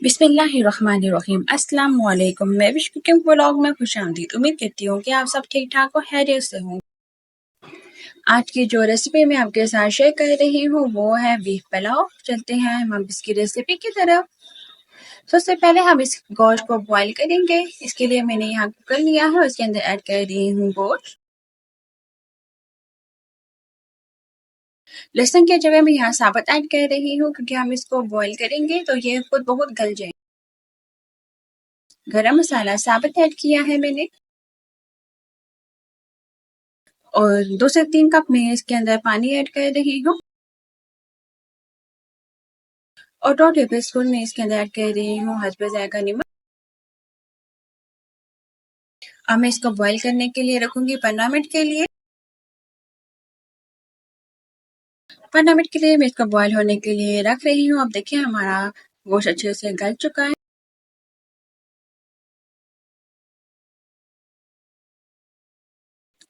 बिस्मिल्लाहिर्रहमानिर्रहीम। अस्सलाम वालेकुम। मैं विश कुकिंग व्लॉग में खुशामदीद। उम्मीद करती हूँ कि आप सब ठीक ठाक और खैरियत से हों। आज की जो रेसिपी मैं आपके साथ शेयर कर रही हूँ वो है बीफ पुलाव। चलते हैं हम इसकी रेसिपी की तरफ। सबसे पहले हम इस गोश्त को बॉईल करेंगे। इसके लिए मैंने यहाँ कुकर लिया है और इसके अंदर ऐड कर रही हूँ गोश्त। लहसुन की जगह मैं यहाँ साबुत ऐड कर रही हूँ क्योंकि हम इसको बॉईल करेंगे तो ये खुद बहुत गल जाए। गरम मसाला साबुत ऐड किया है मैंने और 2 से 3 कप मैं इसके अंदर पानी ऐड कर रही हूँ और 2 टेबल स्पून मैं इसके अंदर ऐड कर रही हूँ हस्बे जायका नमक। अब मैं इसको बॉईल करने के लिए रखूंगी 15 मिनट के लिए। 15 मिनट के लिए मैं इसको बॉईल होने के लिए रख रही हूँ। अब देखिए हमारा गोश्त अच्छे से गल चुका है।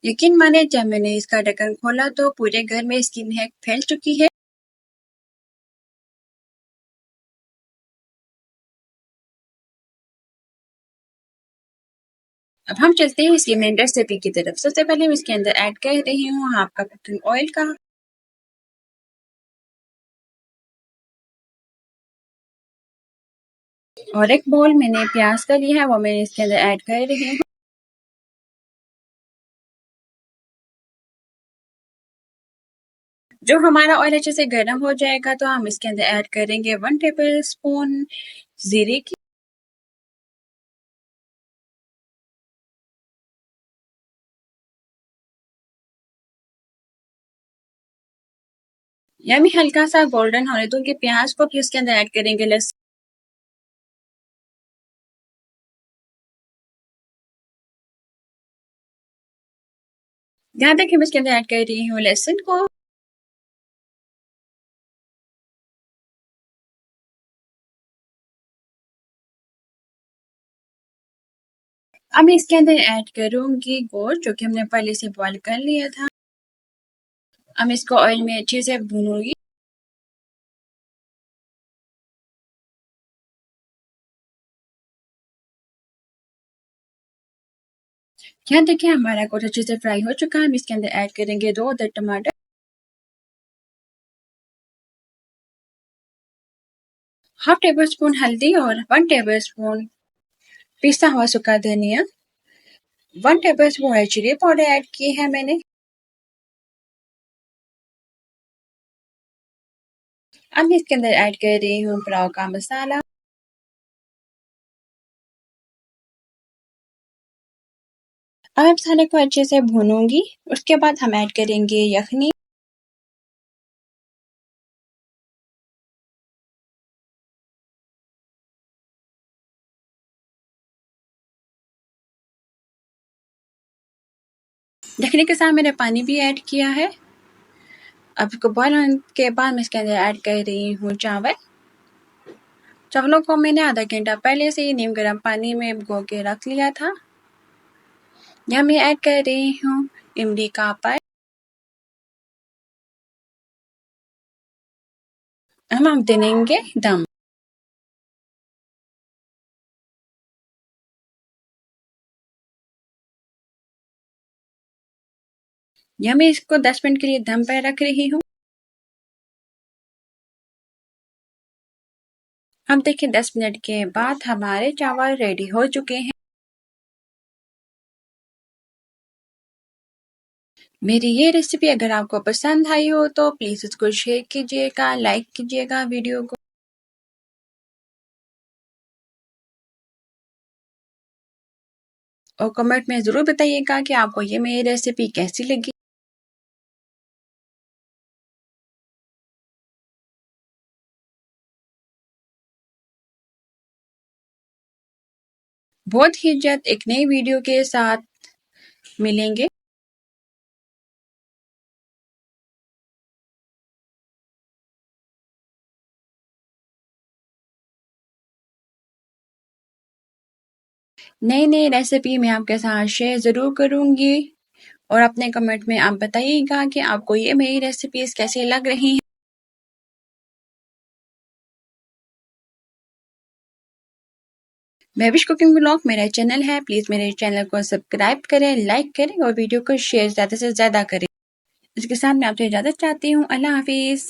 यकीन माने जब मैंने इसका ढक्कन खोला तो पूरे घर में इसकी महक फैल चुकी है। अब हम चलते हैं इसकी मेन रेसिपी की तरफ। सबसे पहले मैं इसके अंदर ऐड कर रही हूँ हाफ कप कुकिंग ऑयल का और एक बाउल मैंने प्याज का लिया है वो मैं इसके अंदर ऐड कर रही हूँ। जो हमारा ऑयल अच्छे से गर्म हो जाएगा तो हम इसके अंदर ऐड करेंगे 1 टेबल स्पून जीरे की। यानी हल्का सा गोल्डन होने दूंगी प्याज को, फिर इसके अंदर ऐड करेंगे लहसुन। ध्यान रखिए मैं इसके अंदर ऐड कर रही हूँ लहसुन को। अब मैं इसके अंदर ऐड करूंगी गोश्त जो कि हमने पहले से बॉईल कर लिया था। अब मैं इसको ऑयल में अच्छे से भूनूंगी। यहाँ देखिए हमारा गोश्त अच्छे से फ्राई हो चुका है। हम इसके अंदर ऐड करेंगे 2 अदद टमाटर, हाफ टेबल स्पून हल्दी और 1 टेबल स्पून पिसा हुआ सूखा धनिया, 1 tablespoon red chili powder add किए हैं मैंने। अब मैं इसके अंदर ऐड कर रही हूँ पुलाव का मसाला। अब मसाले को अच्छे से भूनूंगी। उसके बाद हम ऐड करेंगे यखनी। यखनी के साथ मैंने पानी भी ऐड किया है। अब इसको बॉईल होने के बाद मैं इसके अंदर ऐड कर रही हूँ चावल। चावलों को मैंने आधा घंटा पहले से ही नीम गर्म पानी में भिगो के रख लिया था। यहाँ मैं ऐड कर रही हूँ इमली का पानी। हम देंगे दम। यहाँ मैं इसको 10 मिनट के लिए दम पर रख रही हूँ। हम देखिए 10 मिनट के बाद हमारे चावल रेडी हो चुके हैं। मेरी ये रेसिपी अगर आपको पसंद आई हो तो प्लीज़ इसको शेयर कीजिएगा, लाइक कीजिएगा वीडियो को। और कमेंट में ज़रूर बताइएगा कि आपको ये मेरी रेसिपी कैसी लगी। बहुत ही जल्द एक नई वीडियो के साथ मिलेंगे। नई नई रेसिपी मैं आपके साथ शेयर ज़रूर करूँगी और अपने कमेंट में आप बताइएगा कि आपको ये मेरी रेसिपीज़ कैसी लग रही हैं। महविश कुकिंग व्लॉग मेरा चैनल है, प्लीज़ मेरे चैनल को सब्सक्राइब करें, लाइक करें और वीडियो को शेयर ज़्यादा से ज़्यादा करें। इसके साथ मैं आपसे इजाज़त चाहती हूँ। अल्लाह हाफिज़।